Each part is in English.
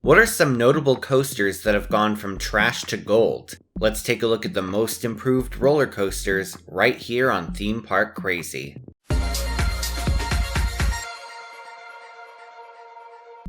What are some notable coasters that have gone from trash to gold? Let's take a look at the most improved roller coasters right here on Theme Park Crazy.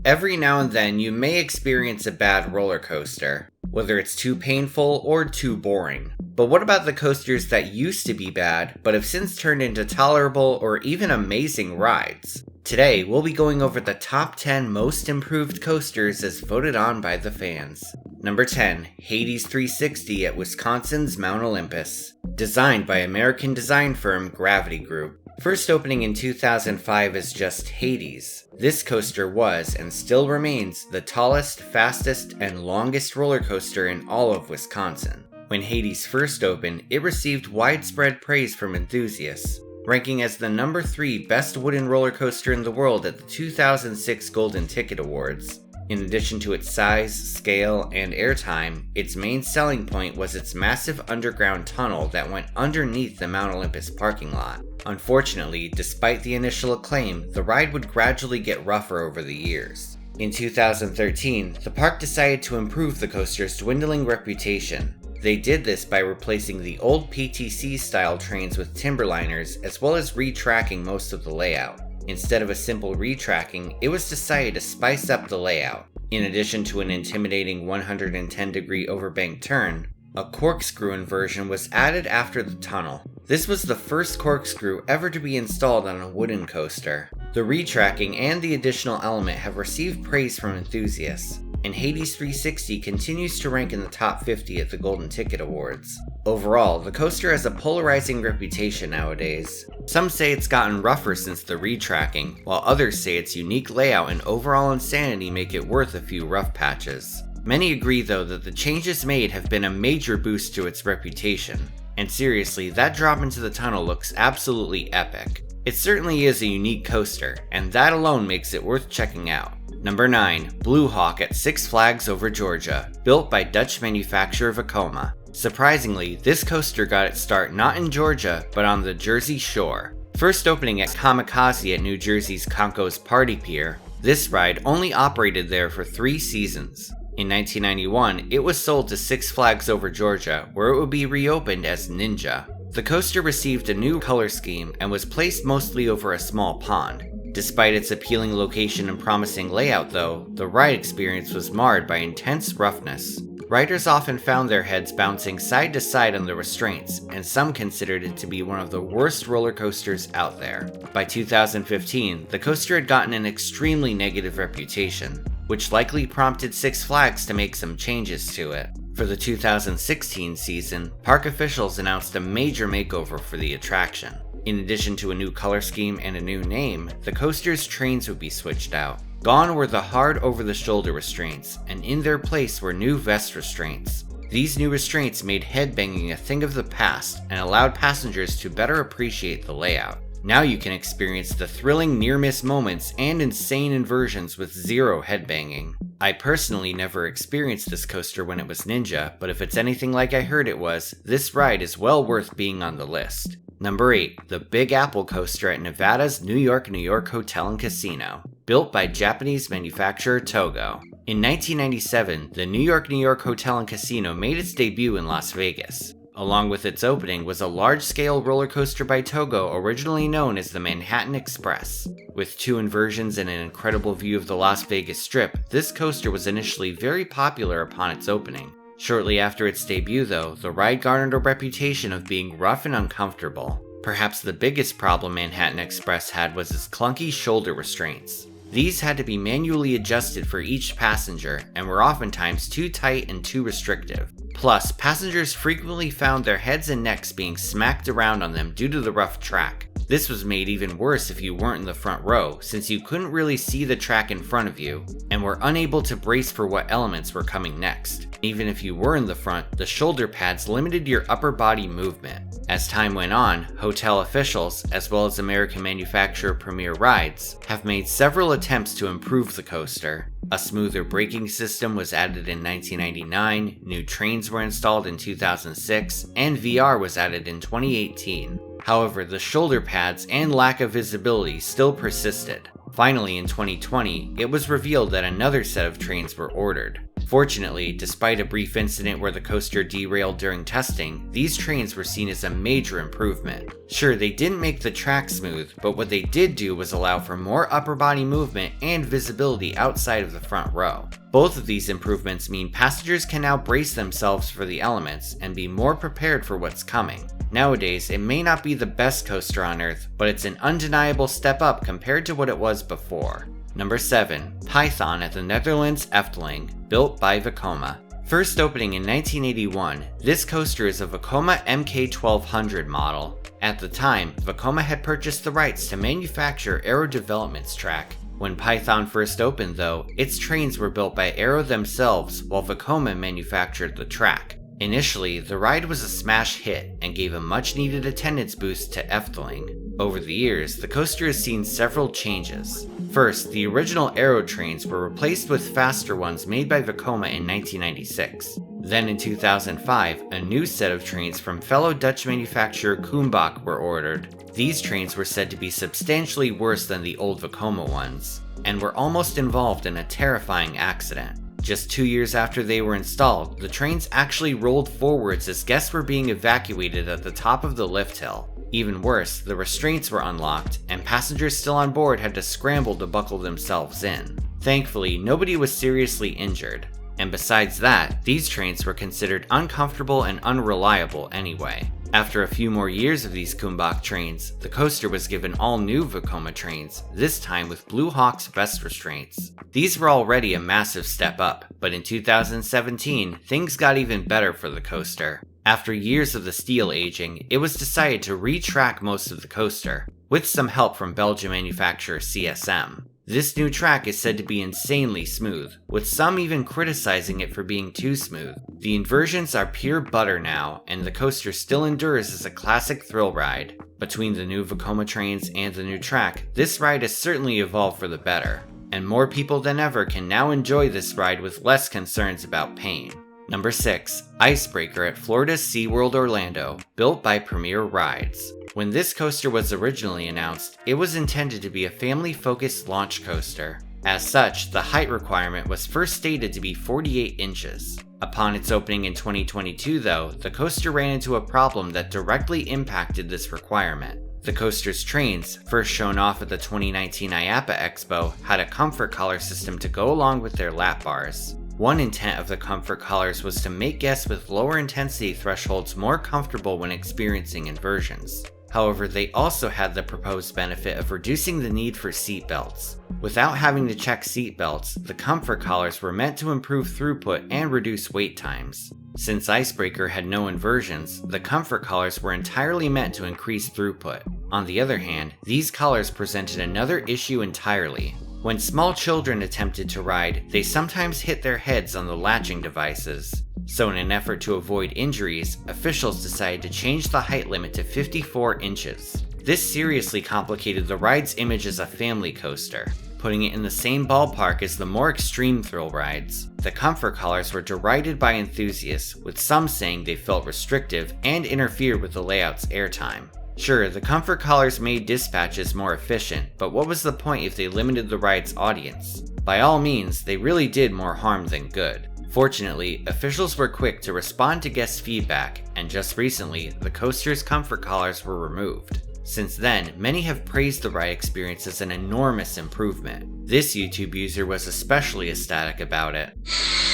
Every now and then you may experience a bad roller coaster, whether it's too painful or too boring. But what about the coasters that used to be bad, but have since turned into tolerable or even amazing rides? Today, we'll be going over the top 10 most improved coasters as voted on by the fans. Number 10, Hades 360 at Wisconsin's Mount Olympus. Designed by American design firm Gravity Group. First opening in 2005 as just Hades, this coaster was, and still remains, the tallest, fastest, and longest roller coaster in all of Wisconsin. When Hades first opened, it received widespread praise from enthusiasts, ranking as the number 3 best wooden roller coaster in the world at the 2006 Golden Ticket Awards. In addition to its size, scale, and airtime, its main selling point was its massive underground tunnel that went underneath the Mount Olympus parking lot. Unfortunately, despite the initial acclaim, the ride would gradually get rougher over the years. In 2013, the park decided to improve the coaster's dwindling reputation. They did this by replacing the old PTC-style trains with timberliners, as well as retracking most of the layout. Instead of a simple retracking, it was decided to spice up the layout. In addition to an intimidating 110-degree overbank turn, a corkscrew inversion was added after the tunnel. This was the first corkscrew ever to be installed on a wooden coaster. The retracking and the additional element have received praise from enthusiasts, and Hades 360 continues to rank in the top 50 at the Golden Ticket Awards. Overall, the coaster has a polarizing reputation nowadays. Some say it's gotten rougher since the retracking, while others say its unique layout and overall insanity make it worth a few rough patches. Many agree though that the changes made have been a major boost to its reputation. And seriously, that drop into the tunnel looks absolutely epic. It certainly is a unique coaster, and that alone makes it worth checking out. Number 9, Blue Hawk at Six Flags Over Georgia, built by Dutch manufacturer Vekoma. Surprisingly, this coaster got its start not in Georgia, but on the Jersey Shore. First opening at Kamikaze at New Jersey's Conco's Party Pier, this ride only operated there for 3 seasons. In 1991, it was sold to Six Flags Over Georgia, where it would be reopened as Ninja. The coaster received a new color scheme and was placed mostly over a small pond. Despite its appealing location and promising layout though, the ride experience was marred by intense roughness. Riders often found their heads bouncing side to side on the restraints, and some considered it to be one of the worst roller coasters out there. By 2015, the coaster had gotten an extremely negative reputation, which likely prompted Six Flags to make some changes to it. For the 2016 season, park officials announced a major makeover for the attraction. In addition to a new color scheme and a new name, the coaster's trains would be switched out. Gone were the hard over-the-shoulder restraints, and in their place were new vest restraints. These new restraints made headbanging a thing of the past and allowed passengers to better appreciate the layout. Now you can experience the thrilling near-miss moments and insane inversions with zero headbanging. I personally never experienced this coaster when it was Ninja, but if it's anything like I heard it was, this ride is well worth being on the list. Number 8, the Big Apple Coaster at Nevada's New York Hotel and Casino, built by Japanese manufacturer Togo. In 1997, the New York Hotel and Casino made its debut in Las Vegas. Along with its opening was a large-scale roller coaster by Togo originally known as the Manhattan Express. With 2 inversions and an incredible view of the Las Vegas Strip, this coaster was initially very popular upon its opening. Shortly after its debut though, the ride garnered a reputation of being rough and uncomfortable. Perhaps the biggest problem Manhattan Express had was its clunky shoulder restraints. These had to be manually adjusted for each passenger and were oftentimes too tight and too restrictive. Plus, passengers frequently found their heads and necks being smacked around on them due to the rough track. This was made even worse if you weren't in the front row, since you couldn't really see the track in front of you, and were unable to brace for what elements were coming next. Even if you were in the front, the shoulder pads limited your upper body movement. As time went on, hotel officials, as well as American manufacturer Premier Rides, have made several attempts to improve the coaster. A smoother braking system was added in 1999, new trains were installed in 2006, and VR was added in 2018. However, the shoulder pads and lack of visibility still persisted. Finally, in 2020, it was revealed that another set of trains were ordered. Fortunately, despite a brief incident where the coaster derailed during testing, these trains were seen as a major improvement. Sure, they didn't make the track smooth, but what they did do was allow for more upper body movement and visibility outside of the front row. Both of these improvements mean passengers can now brace themselves for the elements and be more prepared for what's coming. Nowadays, it may not be the best coaster on Earth, but it's an undeniable step up compared to what it was before. Number 7. Python at the Netherlands Efteling, built by Vekoma. First opening in 1981, this coaster is a Vekoma MK1200 model. At the time, Vekoma had purchased the rights to manufacture Aero Development's track. When Python first opened though, its trains were built by Aero themselves while Vekoma manufactured the track. Initially, the ride was a smash hit and gave a much needed attendance boost to Efteling. Over the years, the coaster has seen several changes. First, the original Aero trains were replaced with faster ones made by Vekoma in 1996. Then in 2005, a new set of trains from fellow Dutch manufacturer Kumbach were ordered. These trains were said to be substantially worse than the old Vekoma ones, and were almost involved in a terrifying accident. Just 2 years after they were installed, the trains actually rolled forwards as guests were being evacuated at the top of the lift hill. Even worse, the restraints were unlocked, and passengers still on board had to scramble to buckle themselves in. Thankfully, nobody was seriously injured. And besides that, these trains were considered uncomfortable and unreliable anyway. After a few more years of these Kumbach trains, the coaster was given all new Vekoma trains, this time with Blue Hawk's vest restraints. These were already a massive step up, but in 2017, things got even better for the coaster. After years of the steel aging, it was decided to retrack most of the coaster, with some help from Belgian manufacturer CSM. This new track is said to be insanely smooth, with some even criticizing it for being too smooth. The inversions are pure butter now, and the coaster still endures as a classic thrill ride. Between the new Vekoma trains and the new track, this ride has certainly evolved for the better, and more people than ever can now enjoy this ride with less concerns about pain. Number 6. Icebreaker at Florida's SeaWorld Orlando, built by Premier Rides. When this coaster was originally announced, it was intended to be a family-focused launch coaster. As such, the height requirement was first stated to be 48 inches. Upon its opening in 2022 though, the coaster ran into a problem that directly impacted this requirement. The coaster's trains, first shown off at the 2019 IAAPA Expo, had a comfort collar system to go along with their lap bars. One intent of the comfort collars was to make guests with lower intensity thresholds more comfortable when experiencing inversions. However, they also had the proposed benefit of reducing the need for seatbelts. Without having to check seatbelts, the comfort collars were meant to improve throughput and reduce wait times. Since Icebreaker had no inversions, the comfort collars were entirely meant to increase throughput. On the other hand, these collars presented another issue entirely. When small children attempted to ride, they sometimes hit their heads on the latching devices. So in an effort to avoid injuries, officials decided to change the height limit to 54 inches. This seriously complicated the ride's image as a family coaster, putting it in the same ballpark as the more extreme thrill rides. The comfort collars were derided by enthusiasts, with some saying they felt restrictive and interfered with the layout's airtime. Sure, the comfort collars made dispatches more efficient, but what was the point if they limited the ride's audience? By all means, they really did more harm than good. Fortunately, officials were quick to respond to guest feedback, and just recently, the coaster's comfort collars were removed. Since then, many have praised the ride experience as an enormous improvement. This YouTube user was especially ecstatic about it.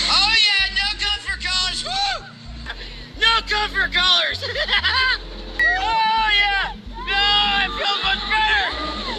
Oh yeah, no comfort collars, woo! No comfort collars! Oh yeah! No, I feel much better!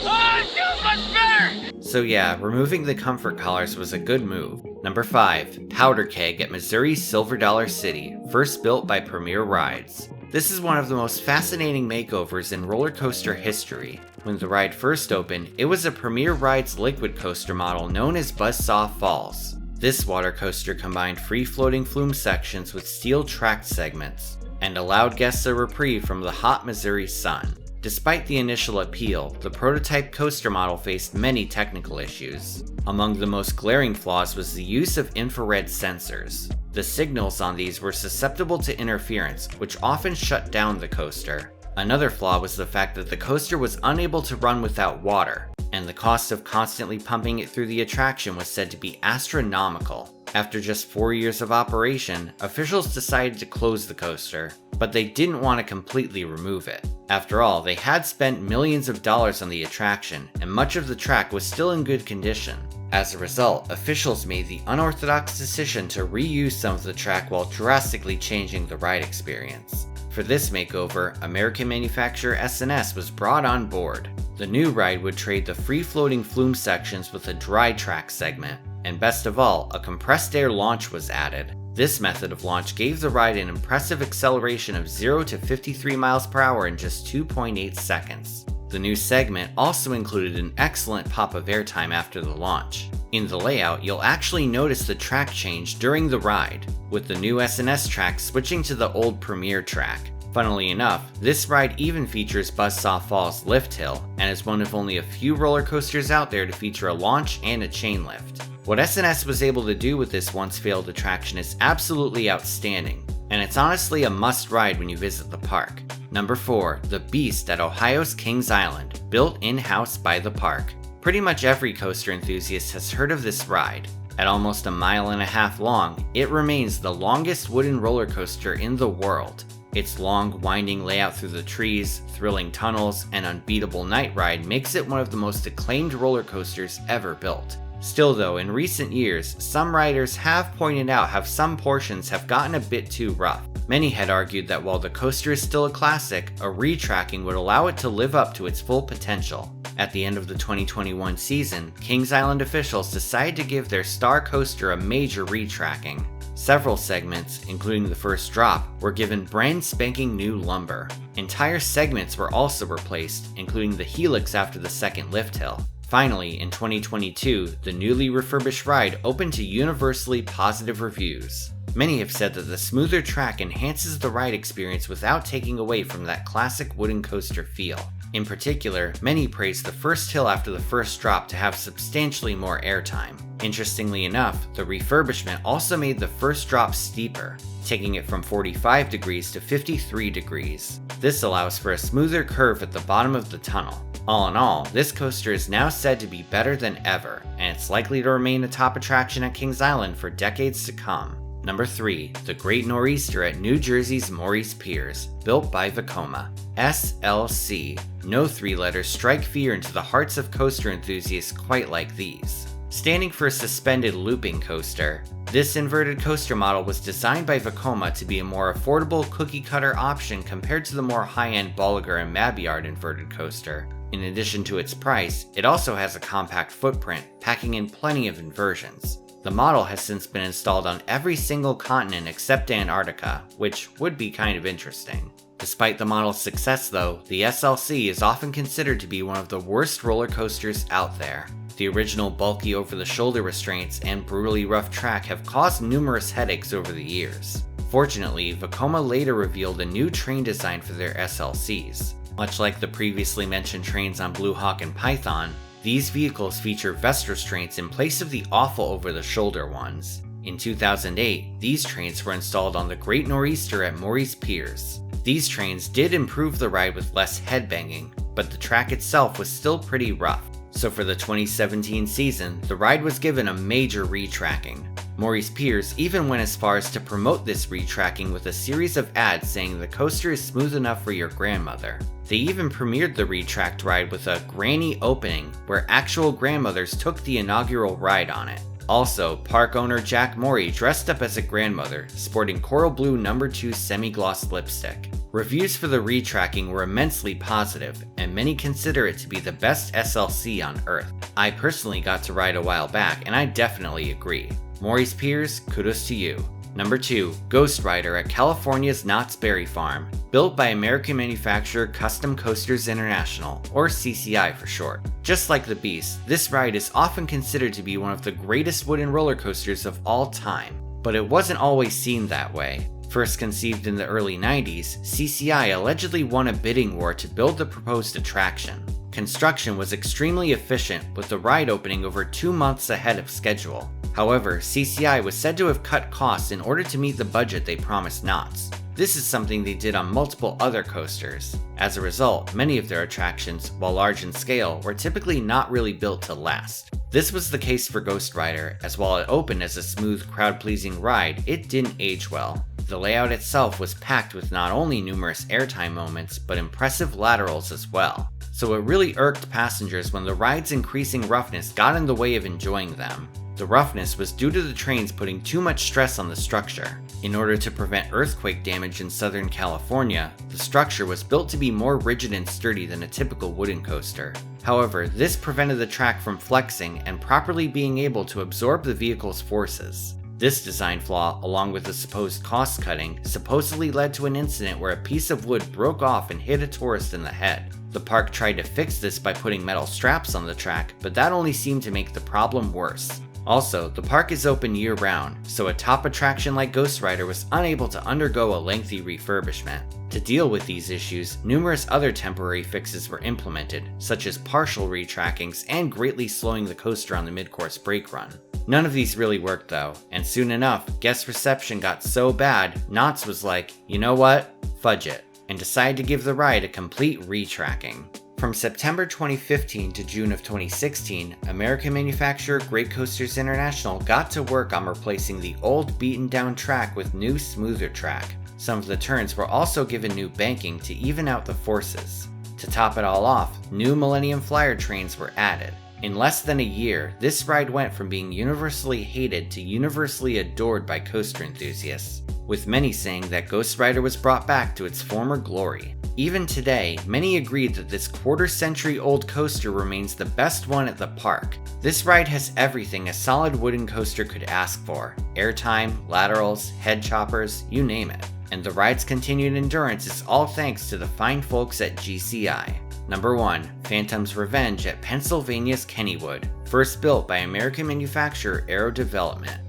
Oh, I feel much better! So yeah, removing the comfort collars was a good move. Number 5. Powder Keg at Missouri's Silver Dollar City, first built by Premier Rides. This is one of the most fascinating makeovers in roller coaster history. When the ride first opened, it was a Premier Rides liquid coaster model known as Buzzsaw Falls. This water coaster combined free-floating flume sections with steel tracked segments, and allowed guests a reprieve from the hot Missouri sun. Despite the initial appeal, the prototype coaster model faced many technical issues. Among the most glaring flaws was the use of infrared sensors. The signals on these were susceptible to interference, which often shut down the coaster. Another flaw was the fact that the coaster was unable to run without water, and the cost of constantly pumping it through the attraction was said to be astronomical. After just 4 years of operation, officials decided to close the coaster, but they didn't want to completely remove it. After all, they had spent millions of dollars on the attraction, and much of the track was still in good condition. As a result, officials made the unorthodox decision to reuse some of the track while drastically changing the ride experience. For this makeover, American manufacturer S&S was brought on board. The new ride would trade the free-floating flume sections with a dry track segment, and best of all, a compressed air launch was added. This method of launch gave the ride an impressive acceleration of 0 to 53 miles per hour in just 2.8 seconds. The new segment also included an excellent pop of airtime after the launch. In the layout, you'll actually notice the track change during the ride, with the new S&S track switching to the old Premier track. Funnily enough, this ride even features Buzzsaw Falls Lift Hill, and is one of only a few roller coasters out there to feature a launch and a chain lift. What S&S was able to do with this once failed attraction is absolutely outstanding, and it's honestly a must ride when you visit the park. Number 4, The Beast at Ohio's Kings Island, built in-house by the park. Pretty much every coaster enthusiast has heard of this ride. At almost 1.5 miles long, it remains the longest wooden roller coaster in the world. Its long, winding layout through the trees, thrilling tunnels, and unbeatable night ride makes it one of the most acclaimed roller coasters ever built. Still though, in recent years, some riders have pointed out how some portions have gotten a bit too rough. Many had argued that while the coaster is still a classic, a retracking would allow it to live up to its full potential. At the end of the 2021 season, Kings Island officials decided to give their star coaster a major retracking. Several segments, including the first drop, were given brand spanking new lumber. Entire segments were also replaced, including the helix after the second lift hill. Finally, in 2022, the newly refurbished ride opened to universally positive reviews. Many have said that the smoother track enhances the ride experience without taking away from that classic wooden coaster feel. In particular, many praised the first hill after the first drop to have substantially more airtime. Interestingly enough, the refurbishment also made the first drop steeper, taking it from 45 degrees to 53 degrees. This allows for a smoother curve at the bottom of the tunnel. All in all, this coaster is now said to be better than ever, and it's likely to remain a top attraction at Kings Island for decades to come. Number 3, The Great Nor'easter at New Jersey's Maurice Piers, built by Vekoma. SLC. No 3 letters strike fear into the hearts of coaster enthusiasts quite like these. Standing for suspended looping coaster, this inverted coaster model was designed by Vekoma to be a more affordable cookie-cutter option compared to the more high-end Bolliger and Mabillard inverted coaster. In addition to its price, it also has a compact footprint, packing in plenty of inversions. The model has since been installed on every single continent except Antarctica, which would be kind of interesting. Despite the model's success though, the SLC is often considered to be one of the worst roller coasters out there. The original bulky over-the-shoulder restraints and brutally rough track have caused numerous headaches over the years. Fortunately, Vekoma later revealed a new train design for their SLCs. Much like the previously mentioned trains on Blue Hawk and Python, these vehicles feature vest restraints in place of the awful over-the-shoulder ones. In 2008, these trains were installed on the Great Nor'easter at Maurice Piers. These trains did improve the ride with less headbanging, but the track itself was still pretty rough. So for the 2017 season, the ride was given a major retracking. Maurice Piers even went as far as to promote this retracking with a series of ads saying the coaster is smooth enough for your grandmother. They even premiered the retracked ride with a granny opening where actual grandmothers took the inaugural ride on it. Also, park owner Jack Morey dressed up as a grandmother, sporting coral blue No. 2 semi-gloss lipstick. Reviews for the retracking were immensely positive, and many consider it to be the best SLC on Earth. I personally got to ride a while back, and I definitely agree. Maurice Piers, kudos to you. Number 2, GhostRider at California's Knott's Berry Farm, built by American manufacturer Custom Coasters International, or CCI for short. Just like the Beast, this ride is often considered to be one of the greatest wooden roller coasters of all time, but it wasn't always seen that way. First conceived in the early 90s, CCI allegedly won a bidding war to build the proposed attraction. Construction was extremely efficient, with the ride opening over 2 months ahead of schedule. However, CCI was said to have cut costs in order to meet the budget they promised Knott's. This is something they did on multiple other coasters. As a result, many of their attractions, while large in scale, were typically not really built to last. This was the case for GhostRider, as while it opened as a smooth, crowd-pleasing ride, it didn't age well. The layout itself was packed with not only numerous airtime moments, but impressive laterals as well. So it really irked passengers when the ride's increasing roughness got in the way of enjoying them. The roughness was due to the trains putting too much stress on the structure. In order to prevent earthquake damage in Southern California, the structure was built to be more rigid and sturdy than a typical wooden coaster. However, this prevented the track from flexing and properly being able to absorb the vehicle's forces. This design flaw, along with the supposed cost cutting, supposedly led to an incident where a piece of wood broke off and hit a tourist in the head. The park tried to fix this by putting metal straps on the track, but that only seemed to make the problem worse. Also, the park is open year-round, so a top attraction like GhostRider was unable to undergo a lengthy refurbishment. To deal with these issues, numerous other temporary fixes were implemented, such as partial retrackings and greatly slowing the coaster on the mid-course brake run. None of these really worked though, and soon enough, guest reception got so bad, Knott's was like, you know what? Fudge it, and decided to give the ride a complete retracking. From September 2015 to June of 2016, American manufacturer Great Coasters International got to work on replacing the old beaten down track with new smoother track. Some of the turns were also given new banking to even out the forces. To top it all off, new Millennium Flyer trains were added. In less than a year, this ride went from being universally hated to universally adored by coaster enthusiasts, with many saying that GhostRider was brought back to its former glory. Even today, many agreed that this quarter-century-old coaster remains the best one at the park. This ride has everything a solid wooden coaster could ask for: airtime, laterals, head choppers, you name it. And the ride's continued endurance is all thanks to the fine folks at GCI. Number 1. Phantom's Revenge at Pennsylvania's Kennywood, first built by American manufacturer Aero Development.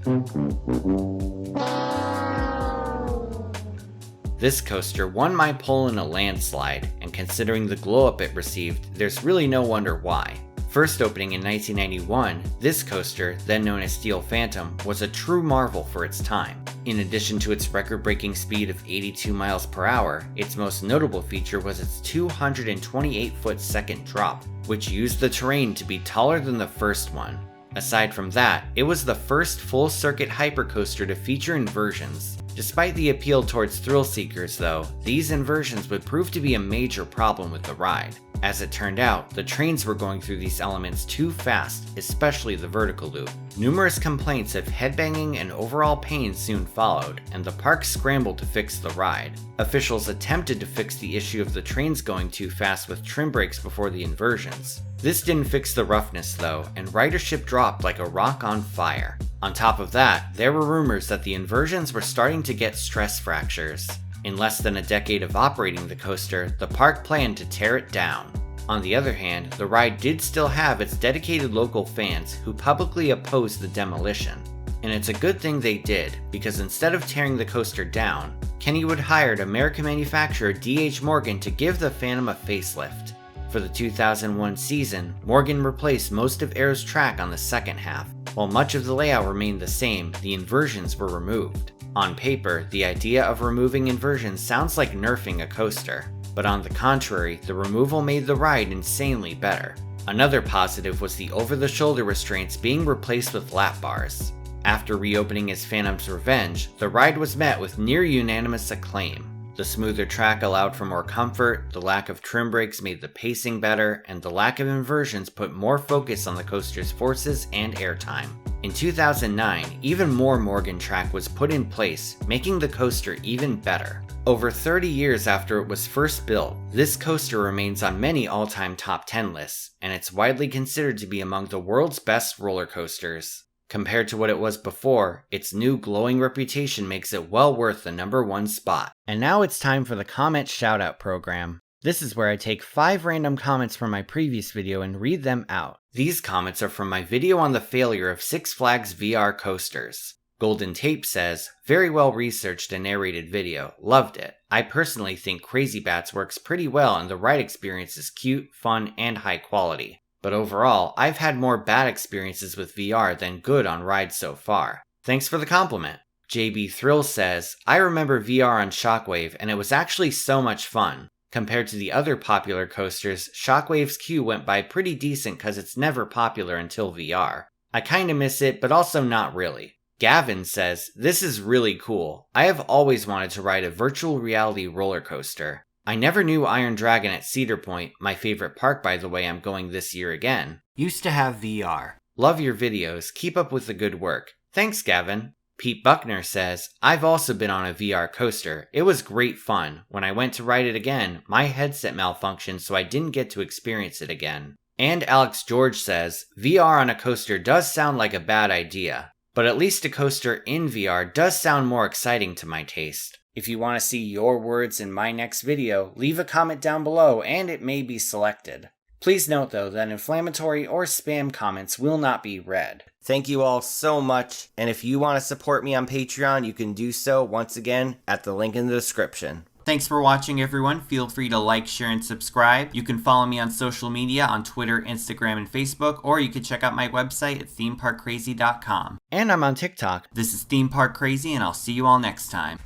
This coaster won my poll in a landslide, and considering the glow-up it received, there's really no wonder why. First opening in 1991, this coaster, then known as Steel Phantom, was a true marvel for its time. In addition to its record-breaking speed of 82 miles per hour, its most notable feature was its 228-foot second drop, which used the terrain to be taller than the first one. Aside from that, it was the first full-circuit hypercoaster to feature inversions. Despite the appeal towards thrill seekers though, these inversions would prove to be a major problem with the ride. As it turned out, the trains were going through these elements too fast, especially the vertical loop. Numerous complaints of headbanging and overall pain soon followed, and the park scrambled to fix the ride. Officials attempted to fix the issue of the trains going too fast with trim brakes before the inversions. This didn't fix the roughness though, and ridership dropped like a rock on fire. On top of that, there were rumors that the inversions were starting to get stress fractures. In less than a decade of operating the coaster, the park planned to tear it down. On the other hand, the ride did still have its dedicated local fans who publicly opposed the demolition. And it's a good thing they did, because instead of tearing the coaster down, Kennywood hired American manufacturer D.H. Morgan to give the Phantom a facelift. For the 2001 season, Morgan replaced most of Aero's track on the second half. While much of the layout remained the same, the inversions were removed. On paper, the idea of removing inversions sounds like nerfing a coaster, but on the contrary, the removal made the ride insanely better. Another positive was the over-the-shoulder restraints being replaced with lap bars. After reopening as Phantom's Revenge, the ride was met with near unanimous acclaim. The smoother track allowed for more comfort, the lack of trim brakes made the pacing better, and the lack of inversions put more focus on the coaster's forces and airtime. In 2009, even more Morgan track was put in place, making the coaster even better. Over 30 years after it was first built, this coaster remains on many all-time top 10 lists, and it's widely considered to be among the world's best roller coasters. Compared to what it was before, its new glowing reputation makes it well worth the number 1 spot. And now it's time for the comment shoutout program. This is where I take 5 random comments from my previous video and read them out. These comments are from my video on the failure of Six Flags VR coasters. Golden Tape says, very well researched and narrated video, loved it. I personally think Crazy Bats works pretty well and the ride experience is cute, fun, and high quality. But overall, I've had more bad experiences with VR than good on rides so far. Thanks for the compliment. JB Thrill says, I remember VR on Shockwave and it was actually so much fun. Compared to the other popular coasters, Shockwave's queue went by pretty decent cause it's never popular until VR. I kinda miss it, but also not really. Gavin says, this is really cool. I have always wanted to ride a virtual reality roller coaster. I never knew Iron Dragon at Cedar Point, my favorite park by the way I'm going this year again, used to have VR. Love your videos, keep up with the good work. Thanks Gavin. Pete Buckner says, I've also been on a VR coaster. It was great fun. When I went to ride it again, my headset malfunctioned so I didn't get to experience it again. And Alex George says, VR on a coaster does sound like a bad idea, but at least a coaster in VR does sound more exciting to my taste. If you want to see your words in my next video, leave a comment down below and it may be selected. Please note though that inflammatory or spam comments will not be read. Thank you all so much, and if you want to support me on Patreon, you can do so once again at the link in the description. Thanks for watching everyone. Feel free to like, share, and subscribe. You can follow me on social media on Twitter, Instagram, and Facebook, or you can check out my website at themeparkcrazy.com. And I'm on TikTok. This is Theme Park Crazy, and I'll see you all next time.